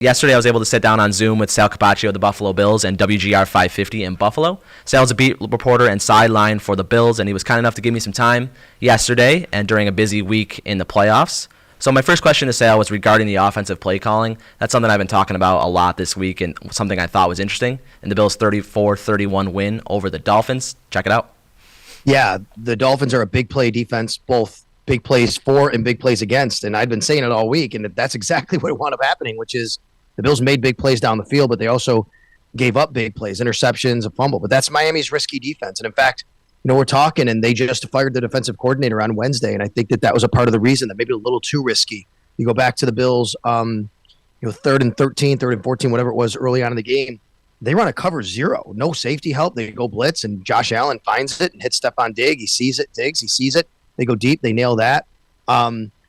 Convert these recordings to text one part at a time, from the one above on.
Yesterday, I was able to sit down on Zoom with Sal Capaccio of the Buffalo Bills and WGR550 in Buffalo. Sal's a beat reporter and sideline for the Bills, and he was kind enough to give me some time yesterday and during a busy week in the playoffs. So my first question to Sal was regarding the offensive play calling. That's something I've been talking about a lot this week and something I thought was interesting. And the Bills' 34-31 win over the Dolphins. Check it out. Yeah, the Dolphins are a big play defense, both big plays for and big plays against. And I've been saying it all week, and that's exactly what wound up happening, which is the Bills made big plays down the field, but they also gave up big plays, interceptions, a fumble. But that's Miami's risky defense. And in fact, we're talking, and they just fired the defensive coordinator on Wednesday, and I think that was a part of the reason that maybe a little too risky. You go back to the Bills, 3rd and 13, 3rd and 14, whatever it was early on in the game. They run a cover zero, no safety help. They go blitz, and Josh Allen finds it and hits Stephon Diggs. He sees it, Diggs. He sees it. They go deep. They nail that.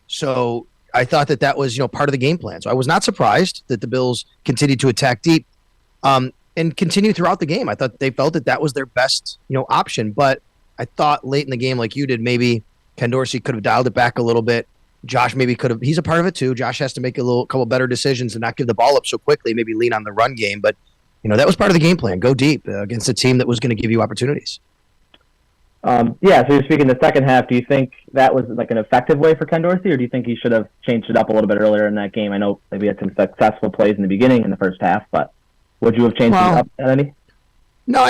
So I thought that was, part of the game plan. So I was not surprised that the Bills continued to attack deep and continue throughout the game. I thought they felt that was their best, option. But I thought late in the game, like you did, maybe Ken Dorsey could have dialed it back a little bit. Josh maybe could have. He's a part of it too. Josh has to make a couple better decisions and not give the ball up so quickly. Maybe lean on the run game. But that was part of the game plan. Go deep against a team that was going to give you opportunities. So you're speaking the second half. Do you think that was like an effective way for Ken Dorsey, or do you think he should have changed it up a little bit earlier in that game? I know maybe had some successful plays in the beginning in the first half, but would you have changed it up any? No,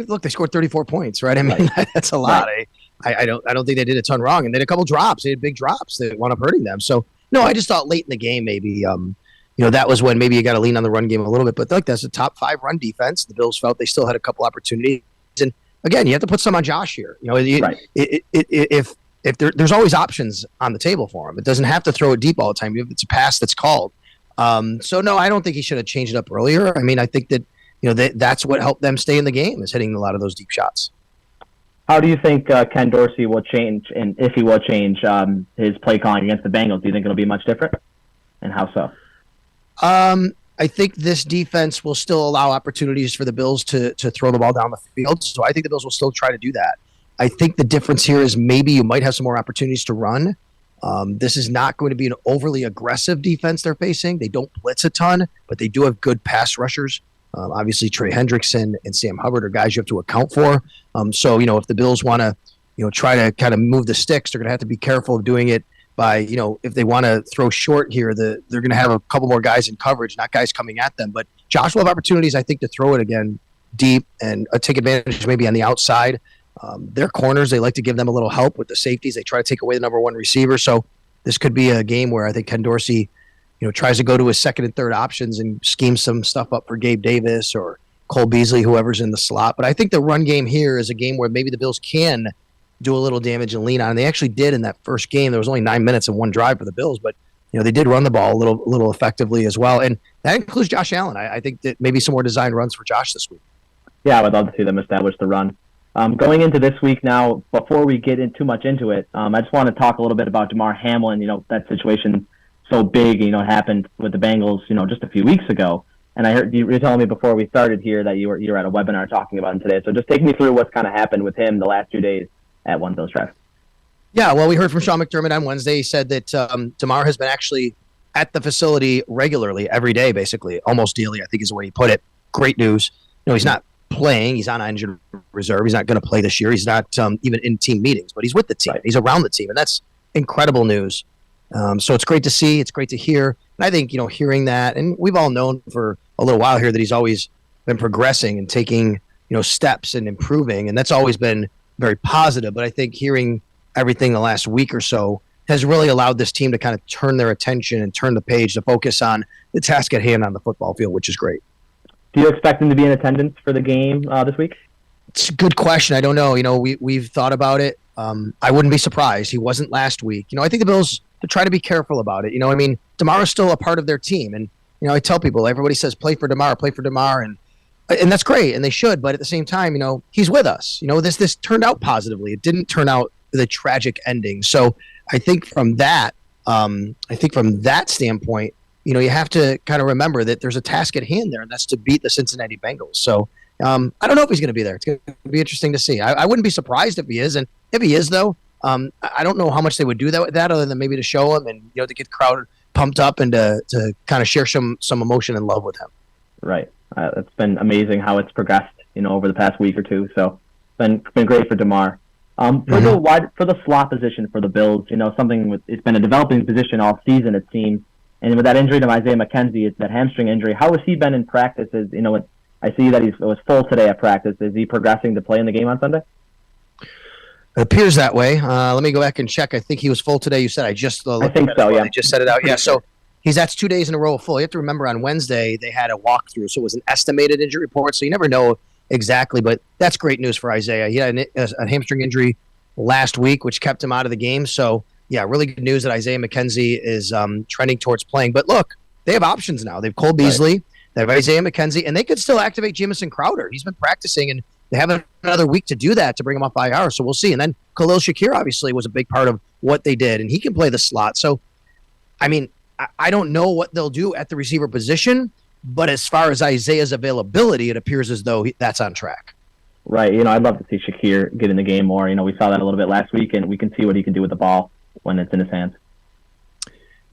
look, they scored 34 points, right? I mean, that's a lot. Right. I don't think they did a ton wrong, and they had a couple drops. They had big drops that wound up hurting them. So no, I just thought late in the game maybe that was when maybe you got to lean on the run game a little bit. But that's a top 5 run defense. The Bills felt they still had a couple opportunities. And again, you have to put some on Josh here. If there's always options on the table for him. It doesn't have to throw it deep all the time. If it's a pass that's called. So no, I don't think he should have changed it up earlier. I mean, I think that that's what helped them stay in the game, is hitting a lot of those deep shots. How do you think Ken Dorsey will change, and if he will change his play calling against the Bengals? Do you think it'll be much different, and how so? I think this defense will still allow opportunities for the Bills to throw the ball down the field. So I think the Bills will still try to do that. I think the difference here is maybe you might have some more opportunities to run. This is not going to be an overly aggressive defense they're facing. They don't blitz a ton, but they do have good pass rushers. Obviously, Trey Hendrickson and Sam Hubbard are guys you have to account for. So if the Bills want to, try to kind of move the sticks, they're going to have to be careful of doing it by, if they want to throw short here, they're going to have a couple more guys in coverage, not guys coming at them. But Josh will have opportunities, I think, to throw it again deep and take advantage maybe on the outside. Their corners, they like to give them a little help with the safeties. They try to take away the number one receiver. So this could be a game where I think Ken Dorsey, tries to go to his second and third options and scheme some stuff up for Gabe Davis or Cole Beasley, whoever's in the slot. But I think the run game here is a game where maybe the Bills can do a little damage and lean on. And they actually did in that first game. There was only 9 minutes and one drive for the Bills, but they did run the ball a little effectively as well. And that includes Josh Allen. I think that maybe some more design runs for Josh this week. Yeah, I would love to see them establish the run. Going into this week now, before we get too much into it, I just want to talk a little bit about Damar Hamlin. That situation so big, happened with the Bengals, just a few weeks ago. And I heard you were telling me before we started here that you were at a webinar talking about him today. So just take me through what's kind of happened with him the last 2 days at One Bills Drive. Yeah, well, we heard from Sean McDermott on Wednesday. He said that Damar has been actually at the facility regularly every day, basically, almost daily, I think is the way he put it. Great news. He's not playing. He's on injured reserve. He's not going to play this year. He's not even in team meetings, but he's with the team. Right. He's around the team, and that's incredible news. So it's great to see. It's great to hear. And I think, hearing that, and we've all known for a little while here that he's always been progressing and taking, steps and improving, and that's always been very positive. But I think hearing everything the last week or so has really allowed this team to kind of turn their attention and turn the page to focus on the task at hand on the football field, which is great. Do you expect him to be in attendance for the game this week? It's a good question. I don't know. We've thought about it. I wouldn't be surprised. He wasn't last week. I think the Bills to try to be careful about it. Damar is still a part of their team. And, I tell people, everybody says, play for Damar. And that's great. And they should. But at the same time, he's with us. This turned out positively. It didn't turn out with a tragic ending. So I think from that standpoint, you have to kind of remember that there's a task at hand there, and that's to beat the Cincinnati Bengals. So I don't know if he's going to be there. It's going to be interesting to see. I wouldn't be surprised if he is. And if he is, though, I don't know how much they would do that other than maybe to show him and, to get crowd pumped up and to kind of share some emotion and love with him. Right. It's been amazing how it's progressed, over the past week or two. So it's been great for Damar. For the slot position for the Bills, it's been a developing position all season, it seems. And with that injury to Isaiah McKenzie, it's that hamstring injury. How has he been in practice? I see that it was full today at practice. Is he progressing to play in the game on Sunday? It appears that way. Let me go back and check. I think he was full today. You said I just looked I think at so. it. Yeah, I just set it out. Yeah, so that's 2 days in a row full. You have to remember on Wednesday they had a walkthrough, so it was an estimated injury report. So you never know exactly, but that's great news for Isaiah. He had a hamstring injury last week, which kept him out of the game. So yeah, really good news that Isaiah McKenzie is trending towards playing. But look, they have options now. They have Cole Beasley. Right. They have Isaiah McKenzie, and they could still activate Jamison Crowder. He's been practicing, and they have another week to do that to bring him off IR. So we'll see. And then Khalil Shakir obviously was a big part of what they did, and he can play the slot. So, I mean, I don't know what they'll do at the receiver position, but as far as Isaiah's availability, it appears as though that's on track. Right. I'd love to see Shakir get in the game more. We saw that a little bit last week, and we can see what he can do with the ball when it's in his hands.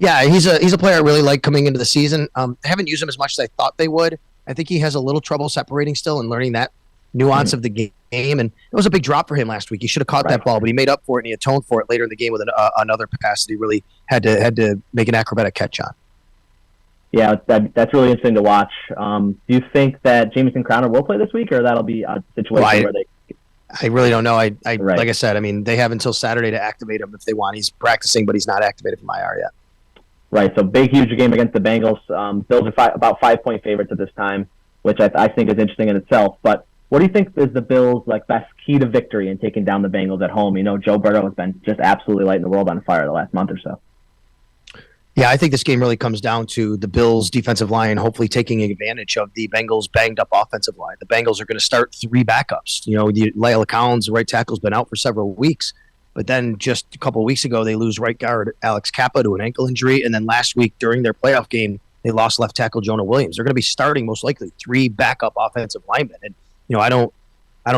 Yeah, he's a player I really like coming into the season. I haven't used him as much as I thought they would. I think he has a little trouble separating still and learning that nuance of the game. And it was a big drop for him last week. He should have caught that ball, but he made up for it, and he atoned for it later in the game with another pass that he really had to make an acrobatic catch on. Yeah, that's really interesting to watch. Do you think that Jamison Crowder will play this week, or that'll be a situation where they... I really don't know. Like I said, I mean, they have until Saturday to activate him if they want. He's practicing, but he's not activated from IR yet. Right, so big, huge game against the Bengals. Bills are about 5-point favorites at this time, which I think is interesting in itself. But what do you think is the Bills' best key to victory in taking down the Bengals at home? Joe Burrow has been just absolutely lighting the world on fire the last month or so. Yeah, I think this game really comes down to the Bills' defensive line hopefully taking advantage of the Bengals' banged-up offensive line. The Bengals are going to start 3 backups. Laila Collins, the right tackle, has been out for several weeks. But then just a couple of weeks ago, they lose right guard Alex Kappa to an ankle injury. And then last week during their playoff game, they lost left tackle Jonah Williams. They're going to be starting most likely 3 backup offensive linemen. And, I don't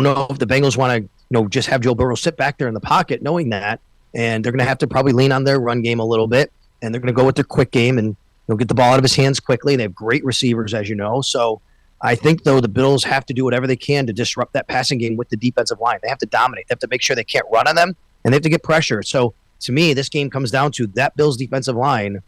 know if the Bengals want to, just have Joe Burrow sit back there in the pocket knowing that. And they're going to have to probably lean on their run game a little bit. And they're going to go with their quick game and get the ball out of his hands quickly. They have great receivers, as you know. So I think, though, the Bills have to do whatever they can to disrupt that passing game with the defensive line. They have to dominate. They have to make sure they can't run on them, and they have to get pressure. So to me, this game comes down to that Bills defensive line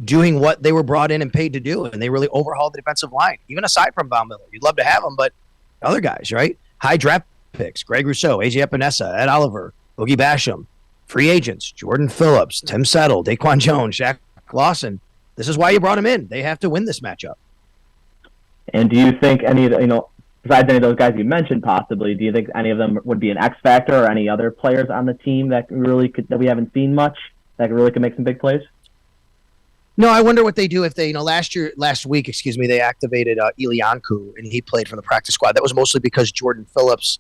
doing what they were brought in and paid to do, and they really overhauled the defensive line. Even aside from Von Miller, you'd love to have them, but other guys, right? High draft picks: Greg Rousseau, AJ Epinesa, Ed Oliver, Boogie Basham. Free agents: Jordan Phillips, Tim Settle, Daquan Jones, Shaq Lawson. This is why you brought him in. They have to win this matchup. And do you think any of the, besides any of those guys you mentioned, possibly, do you think any of them would be an X factor, or any other players on the team that we haven't seen much that really could make some big plays? No, I wonder what they do if they, last week, they activated Ilianku, and he played from the practice squad. That was mostly because Jordan Phillips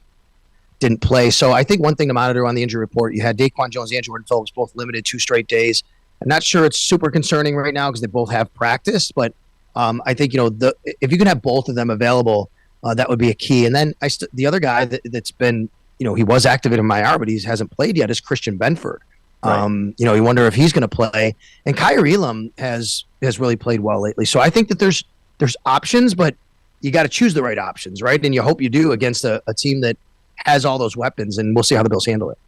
didn't play. So I think one thing to monitor on the injury report, you had Daquan Jones and Jordan Phillips both limited 2 straight days. I'm not sure it's super concerning right now because they both have practice, but I think, if you can have both of them available, that would be a key. And then the other guy that's been, he was activated in IR, but he hasn't played yet, is Christian Benford. Right. You wonder if he's going to play. And Kyer Elam has really played well lately. So I think that there's options, but you got to choose the right options, right? And you hope you do against a team that has all those weapons, and we'll see how the Bills handle it.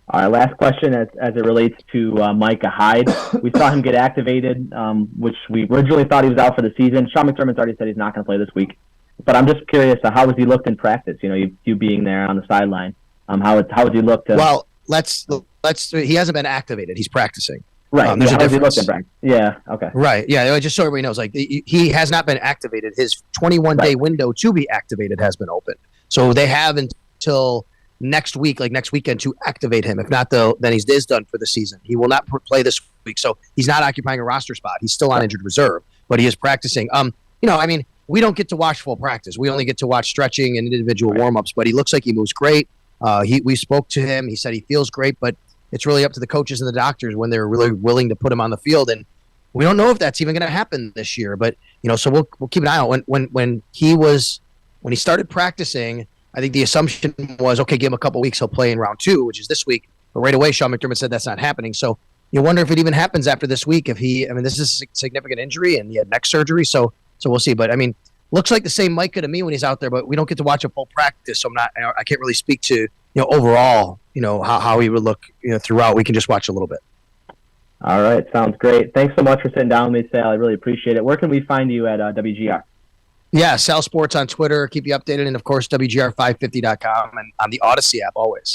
All right, last question as it relates to Micah Hyde. We saw him get activated, which we originally thought he was out for the season. Sean McDermott's already said he's not going to play this week. But I'm just curious, how has he looked in practice? You being there on the sideline. How has he looked? Well, he hasn't been activated. He's practicing. Right. There's a difference. Yeah. Okay. Right. Yeah. Just so everybody knows, he has not been activated. His 21-day window to be activated has been open. So they have until next week, next weekend, to activate him. If not, then he's done for the season. He will not play this week, so he's not occupying a roster spot. He's still on injured reserve, but he is practicing. We don't get to watch full practice. We only get to watch stretching and individual warm-ups, but he looks like he moves great. We spoke to him. He said he feels great, but it's really up to the coaches and the doctors when they're really willing to put him on the field. And we don't know if that's even going to happen this year, but so we'll keep an eye out. When he started practicing, I think the assumption was, okay, give him a couple weeks, he'll play in round 2, which is this week. But right away, Sean McDermott said that's not happening. So you wonder if it even happens after this week. This is a significant injury and he had neck surgery. So we'll see. But looks like the same Micah to me when he's out there, but we don't get to watch a full practice. So I can't really speak to, overall, how he would look, throughout. We can just watch a little bit. All right. Sounds great. Thanks so much for sitting down with me, Sal. I really appreciate it. Where can we find you at WGR? Yeah, Sal Sports on Twitter. Keep you updated. And, of course, WGR550.com and on the Odyssey app always.